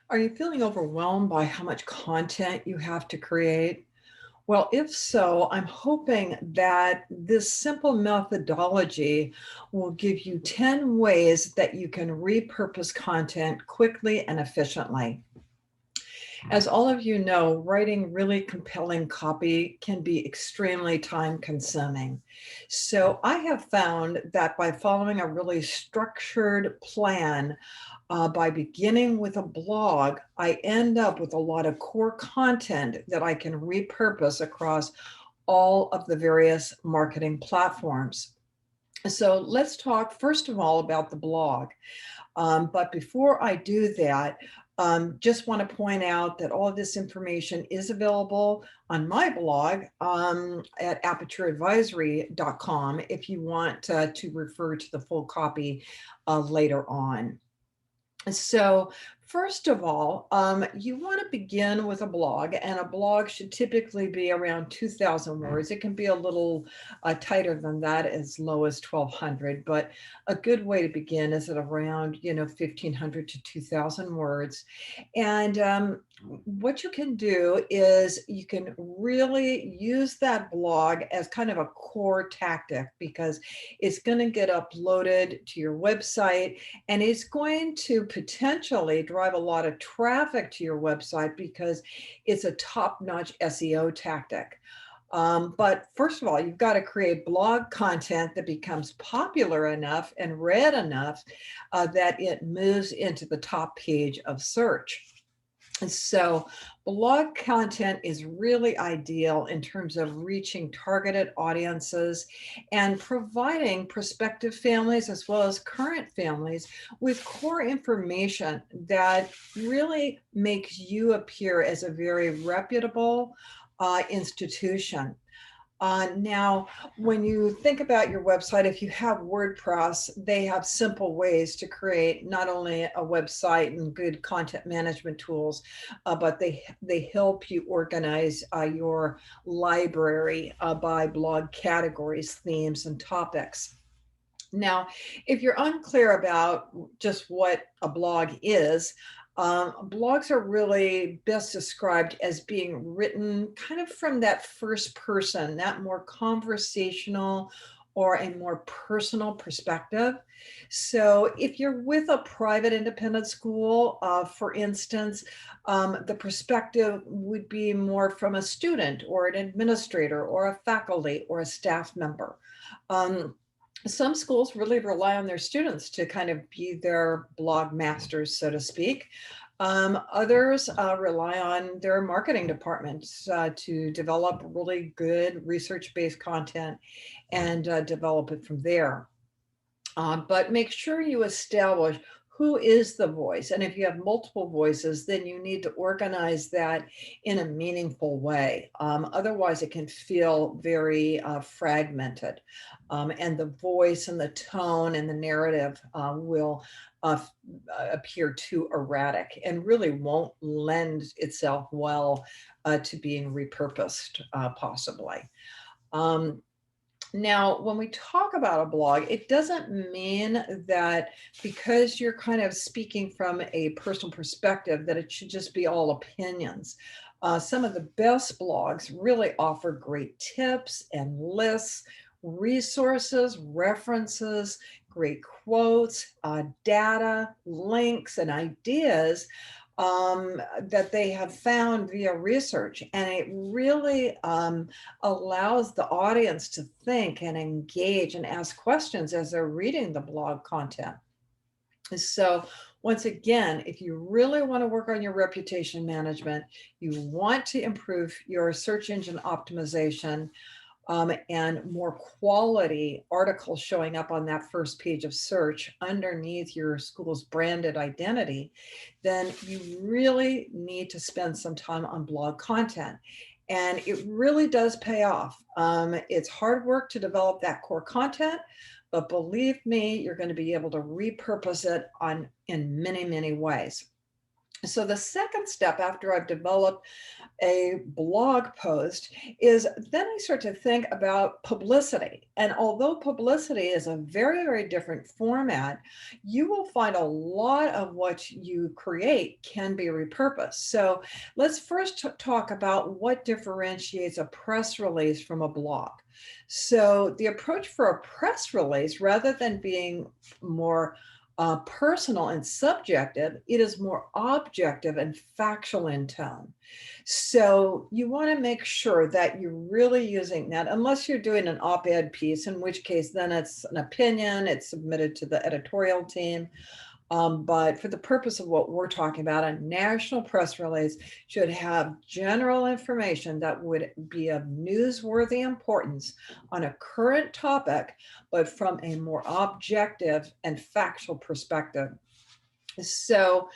Are you feeling overwhelmed by how much content you have to create? Well, if so, I'm hoping that this simple methodology will give you 10 ways that you can repurpose content quickly and efficiently. As all of you know, writing really compelling copy can be extremely time consuming. So I have found that by following a really structured plan, by beginning with a blog, I end up with a lot of core content that I can repurpose across all of the various marketing platforms. So let's talk first of all about the blog. But before I do that, just want to point out that all of this information is available on my blog at apertureadvisory.com if you want to refer to the full copy later on. So, first of all, you want to begin with a blog, and a blog should typically be around 2,000 words. It can be a little tighter than that, as low as 1,200, but a good way to begin is at around, 1,500 to 2,000 words. And what you can do is you can really use that blog as kind of a core tactic because it's going to get uploaded to your website and it's going to potentially drive a lot of traffic to your website because it's a top-notch SEO tactic. But first of all, you've got to create blog content that becomes popular enough and read enough that it moves into the top page of search. And so blog content is really ideal in terms of reaching targeted audiences and providing prospective families as well as current families with core information that really makes you appear as a very reputable institution. Now, when you think about your website, if you have WordPress, they have simple ways to create not only a website and good content management tools, but they help you organize your library by blog categories, themes, and topics. Now, if you're unclear about just what a blog is, blogs are really best described as being written kind of from that first person, that more conversational or a more personal perspective. So, if you're with a private independent school, for instance, the perspective would be more from a student or an administrator or a faculty or a staff member. Um, some schools really rely on their students to kind of be their blog masters, so to speak. Others rely on their marketing departments to develop really good research-based content and develop it from there. But make sure you establish who is the voice. And if you have multiple voices, then you need to organize that in a meaningful way. Otherwise, it can feel very fragmented. And the voice and the tone and the narrative will appear too erratic and really won't lend itself well to being repurposed, possibly. Um, Now, when we talk about a blog, it doesn't mean that because you're kind of speaking from a personal perspective that it should just be all opinions. Some of the best blogs really offer great tips and lists, resources, references, great quotes, data, links, and ideas that they have found via research. And it really allows the audience to think and engage and ask questions as they're reading the blog content. So, once again, if you really want to work on your reputation management, you want to improve your search engine optimization, and more quality articles showing up on that first page of search underneath your school's branded identity, then you really need to spend some time on blog content. And it really does pay off. It's hard work to develop that core content, but believe me, you're going to be able to repurpose it in many, many ways. So the second step after I've developed a blog post is then I start to think about publicity. And although publicity is a very, very different format, you will find a lot of what you create can be repurposed. So let's first talk about what differentiates a press release from a blog. So the approach for a press release, rather than being more personal and subjective, it is more objective and factual in tone. So you want to make sure that you're really using that, unless you're doing an op-ed piece, in which case then it's an opinion, it's submitted to the editorial team. But for the purpose of what we're talking about, a national press release should have general information that would be of newsworthy importance on a current topic, but from a more objective and factual perspective. So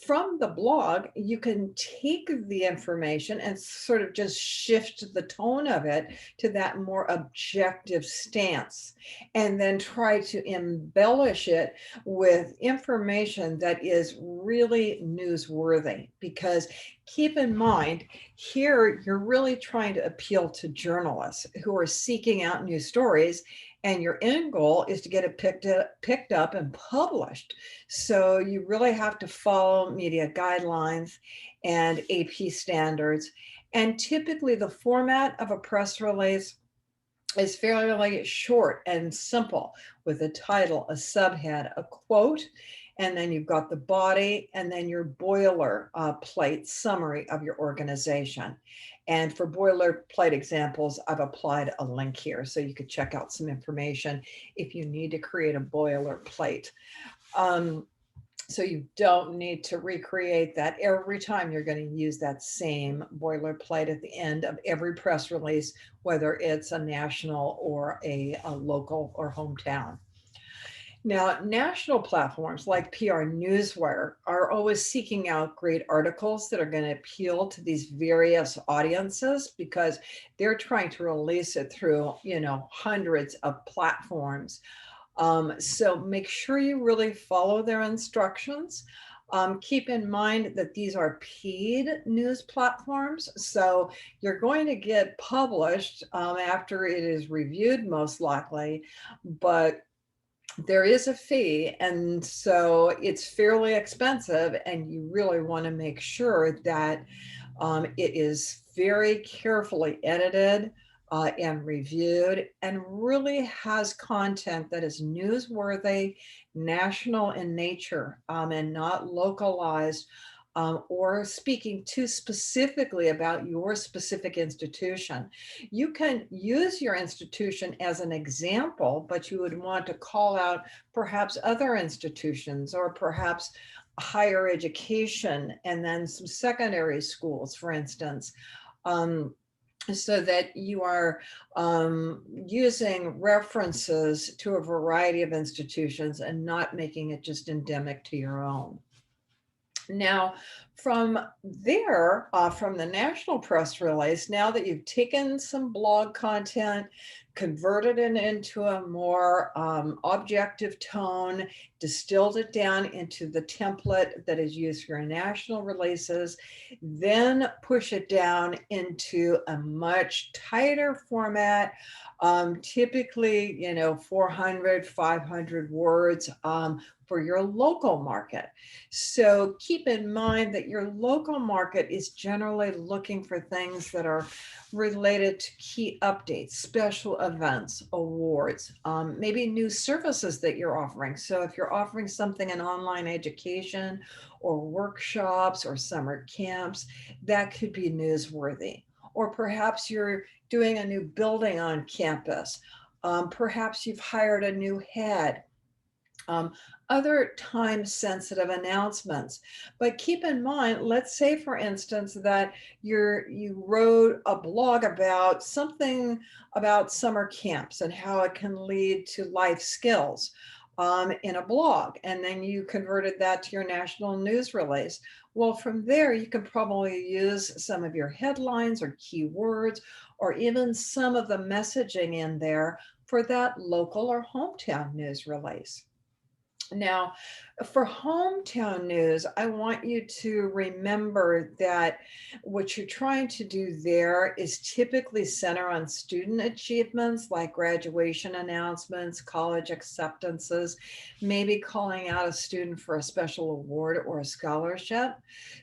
from the blog, you can take the information and sort of just shift the tone of it to that more objective stance, and then try to embellish it with information that is really newsworthy. Because keep in mind, here you're really trying to appeal to journalists who are seeking out new stories, and your end goal is to get it picked up and published. So you really have to follow media guidelines and AP standards. And typically the format of a press release is fairly short and simple, with a title, a subhead, a quote, and then you've got the body, and then your boilerplate summary of your organization. And for boilerplate examples, I've applied a link here so you could check out some information if you need to create a boilerplate. So you don't need to recreate that every time you're going to use that same boilerplate at the end of every press release, whether it's a national or a local or hometown. Now, national platforms like PR Newswire are always seeking out great articles that are going to appeal to these various audiences, because they're trying to release it through, hundreds of platforms. So make sure you really follow their instructions. Keep in mind that these are paid news platforms, so you're going to get published after it is reviewed, most likely, but there is a fee, and so it's fairly expensive, and you really want to make sure that it is very carefully edited and reviewed, and really has content that is newsworthy, national in nature, and not localized or speaking too specifically about your specific institution. You can use your institution as an example, but you would want to call out perhaps other institutions, or perhaps higher education, and then some secondary schools, for instance. So that you are using references to a variety of institutions and not making it just endemic to your own. Now, from there, from the national press release, now that you've taken some blog content, converted it into a more objective tone, distilled it down into the template that is used for national releases, then push it down into a much tighter format, typically, 400, 500 words for your local market. So keep in mind that your local market is generally looking for things that are related to key updates, special events, awards, maybe new services that you're offering. So if you're offering something in online education or workshops or summer camps, that could be newsworthy. Or perhaps you're doing a new building on campus. Perhaps you've hired a new head. Other time-sensitive announcements. But keep in mind, let's say, for instance, that you wrote a blog about something about summer camps and how it can lead to life skills in a blog, and then you converted that to your national news release. Well, from there, you can probably use some of your headlines or keywords, or even some of the messaging in there for that local or hometown news release. Now, For hometown news, I want you to remember that what you're trying to do there is typically center on student achievements like graduation announcements, college acceptances, maybe calling out a student for a special award or a scholarship.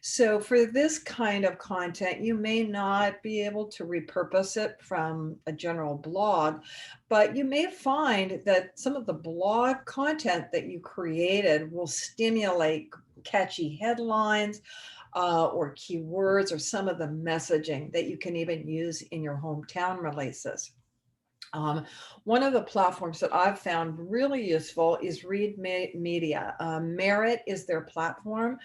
So for this kind of content, you may not be able to repurpose it from a general blog, but you may find that some of the blog content that you created will stimulate catchy headlines or keywords or some of the messaging that you can even use in your hometown releases. Um, One of the platforms that I've found really useful is Read Media. Merit is their platform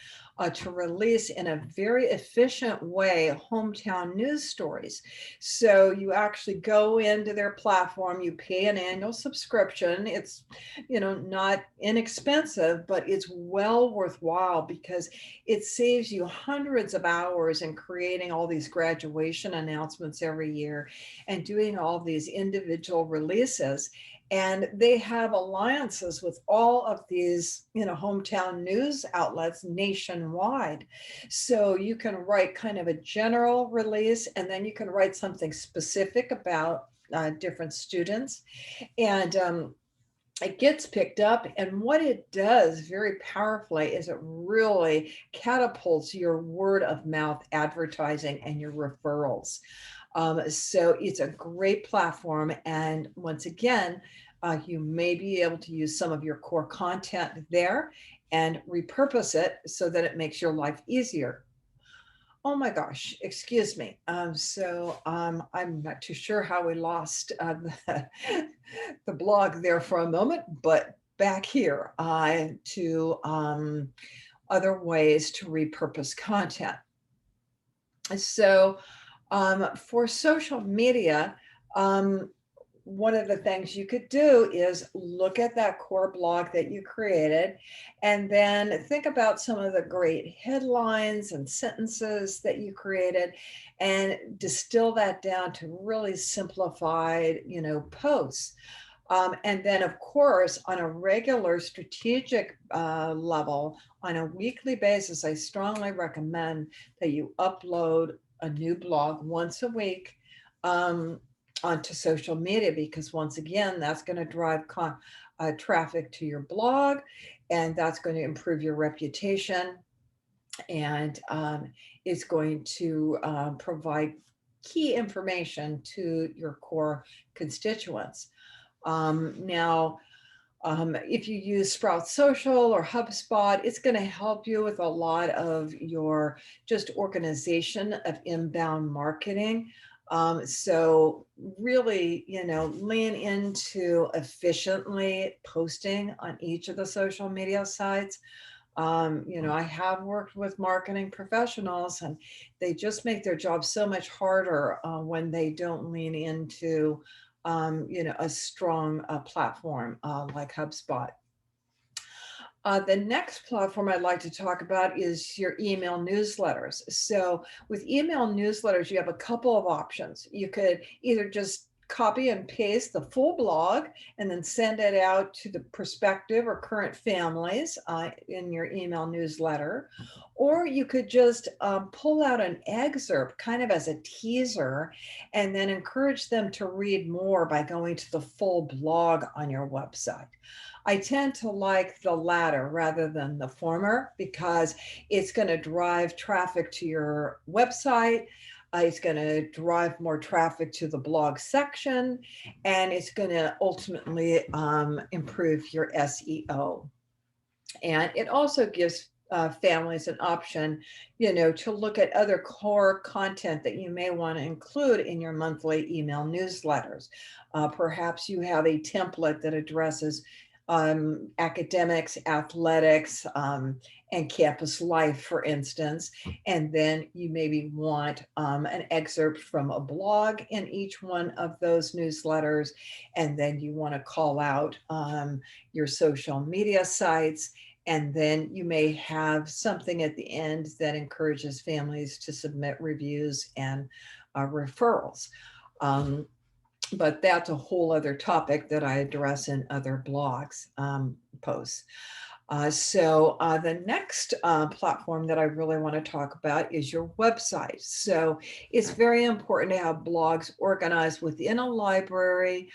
to release in a very efficient way hometown news stories. So you actually go into their platform, you pay an annual subscription. It's, not inexpensive, but it's well worthwhile because it saves you hundreds of hours in creating all these graduation announcements every year and doing all these individual releases. And they have alliances with all of these, hometown news outlets nationwide. So you can write kind of a general release, and then you can write something specific about different students. And it gets picked up, and what it does very powerfully is it really catapults your word of mouth advertising and your referrals. So it's a great platform. And once again, you may be able to use some of your core content there and repurpose it so that it makes your life easier. Oh my gosh, excuse me. I'm not too sure how we lost the blog there for a moment, but back here to other ways to repurpose content. So for social media, one of the things you could do is look at that core blog that you created and then think about some of the great headlines and sentences that you created and distill that down to really simplified, posts. And then, of course, on a regular strategic level, on a weekly basis, I strongly recommend that you upload a new blog once a week onto social media, because once again, that's going to drive traffic to your blog, and that's going to improve your reputation, and it's going to provide key information to your core constituents. Now, if you use Sprout Social or HubSpot, it's going to help you with a lot of your just organization of inbound marketing. So really, lean into efficiently posting on each of the social media sites. I have worked with marketing professionals, and they just make their job so much harder when they don't lean into a strong platform like HubSpot. The next platform I'd like to talk about is your email newsletters. So with email newsletters, you have a couple of options. You could either just copy and paste the full blog and then send it out to the prospective or current families in your email newsletter. Or you could just pull out an excerpt kind of as a teaser and then encourage them to read more by going to the full blog on your website. I tend to like the latter rather than the former because it's going to drive traffic to your website. It's going to drive more traffic to the blog section, and it's going to ultimately improve your SEO. And it also gives families an option, to look at other core content that you may want to include in your monthly email newsletters. Perhaps you have a template that addresses academics, athletics, and campus life, for instance. And then you maybe want an excerpt from a blog in each one of those newsletters. And then you want to call out your social media sites. And then you may have something at the end that encourages families to submit reviews and referrals. But that's a whole other topic that I address in other blogs posts. The next platform that I really want to talk about is your website. So it's very important to have blogs organized within a library.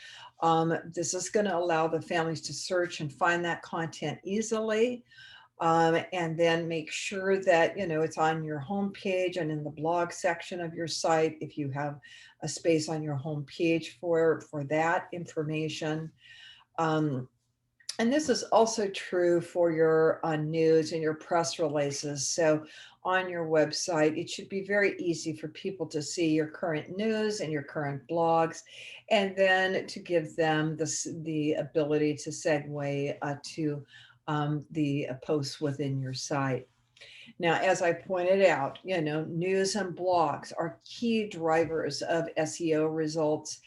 This is going to allow the families to search and find that content easily. And then make sure that, it's on your homepage and in the blog section of your site, if you have a space on your homepage for that information. And this is also true for your news and your press releases. So on your website, it should be very easy for people to see your current news and your current blogs, and then to give them the ability to segue to the posts within your site. Now, as I pointed out, news and blogs are key drivers of SEO results,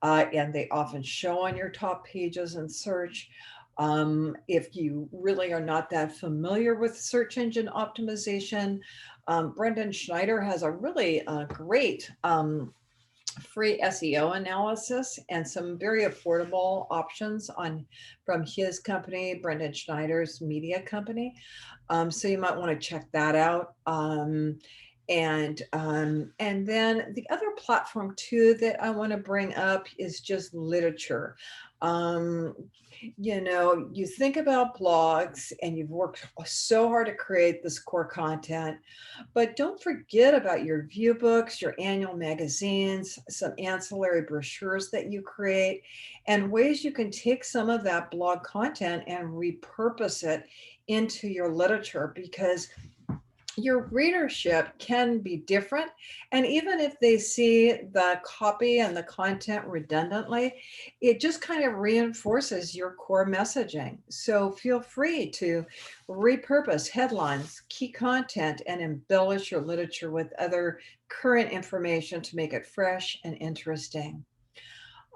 and they often show on your top pages in search. If you really are not that familiar with search engine optimization, Brendan Schneider has a really great free SEO analysis and some very affordable options from his company, Brendan Schneider's media company. So you might want to check that out. And then the other platform too that I want to bring up is just literature. You think about blogs and you've worked so hard to create this core content, but don't forget about your view books, your annual magazines, some ancillary brochures that you create, and ways you can take some of that blog content and repurpose it into your literature, because your readership can be different. And even if they see the copy and the content redundantly, it just kind of reinforces your core messaging. So feel free to repurpose headlines, key content, and embellish your literature with other current information to make it fresh and interesting.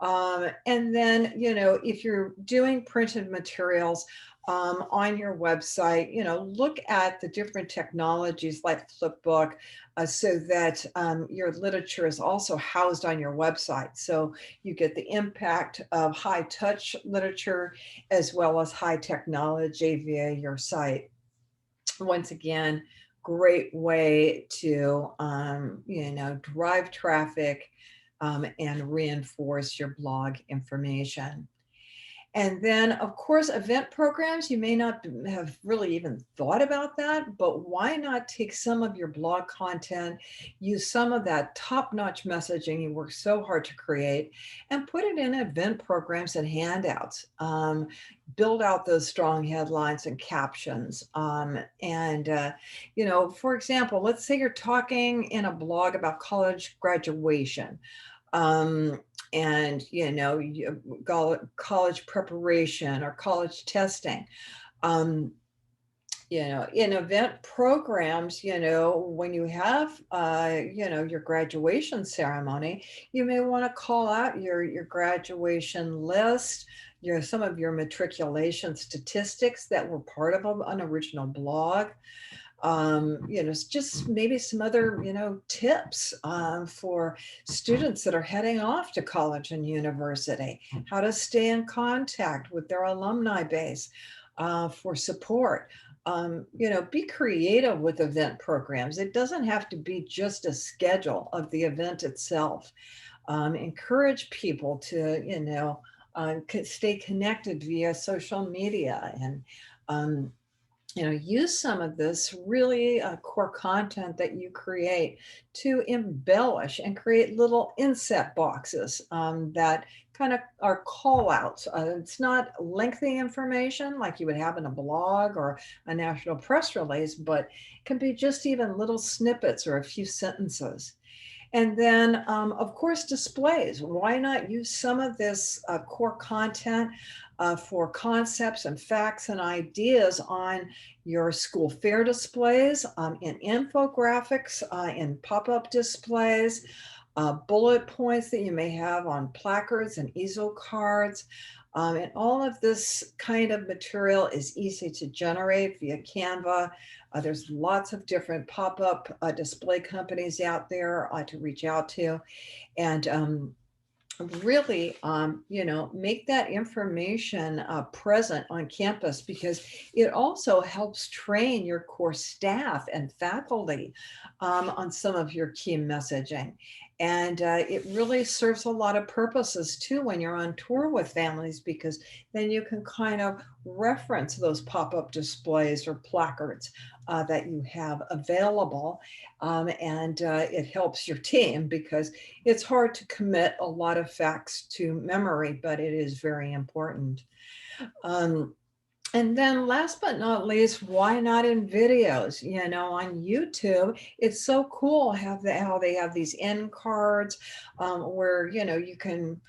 And then, if you're doing printed materials on your website, look at the different technologies like Flipbook, so that your literature is also housed on your website. So you get the impact of high touch literature as well as high technology via your site. Once again, great way to, drive traffic and reinforce your blog information. And then, of course, event programs, you may not have really even thought about that, but why not take some of your blog content, use some of that top-notch messaging you work so hard to create, and put it in event programs and handouts. Build out those strong headlines and captions. For example, let's say you're talking in a blog about college graduation. And college preparation or college testing. In event programs, when you have your graduation ceremony, you may want to call out your graduation list, some of your matriculation statistics that were part of an original blog. Just maybe some other, tips for students that are heading off to college and university, how to stay in contact with their alumni base for support. Be creative with event programs. It doesn't have to be just a schedule of the event itself. Encourage people to, stay connected via social media, and use some of this really core content that you create to embellish and create little inset boxes that kind of are call outs. It's not lengthy information like you would have in a blog or a national press release, but it can be just even little snippets or a few sentences. And then, of course, displays. Why not use some of this core content for concepts and facts and ideas on your school fair displays, in infographics, in pop-up displays, bullet points that you may have on placards and easel cards. And all of this kind of material is easy to generate via Canva. There's lots of different pop-up display companies out there to reach out to. And really, make that information present on campus, because it also helps train your core staff and faculty on some of your key messaging. And it really serves a lot of purposes too when you're on tour with families, because then you can kind of reference those pop-up displays or placards that you have available. And it helps your team, because it's hard to commit a lot of facts to memory, but it is very important. Um, and then last but not least, why not in videos? On YouTube, it's so cool how they have these end cards where, you can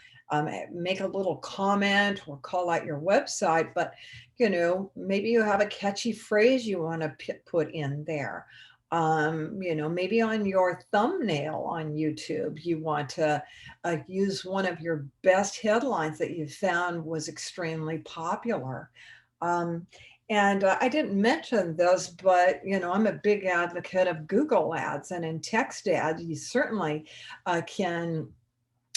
make a little comment or call out your website, but, maybe you have a catchy phrase you want to put in there. Maybe on your thumbnail on YouTube, you want to use one of your best headlines that you found was extremely popular. Um, and I didn't mention this, but I'm a big advocate of Google Ads, and in text ads, you certainly can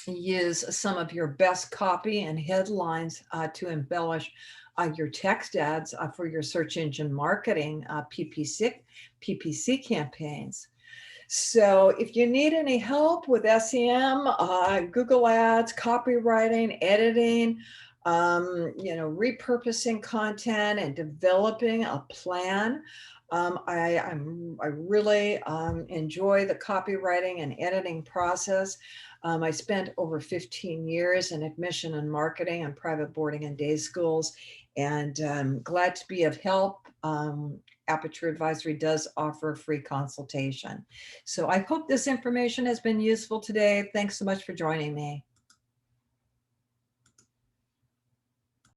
use some of your best copy and headlines to embellish your text ads for your search engine marketing PPC campaigns. So if you need any help with SEM, Google Ads, copywriting, editing, repurposing content and developing a plan, I really enjoy the copywriting and editing process. I spent over 15 years in admission and marketing and private boarding and day schools, and glad to be of help. Aperture Advisory does offer a free consultation. So I hope this information has been useful today. Thanks so much for joining me.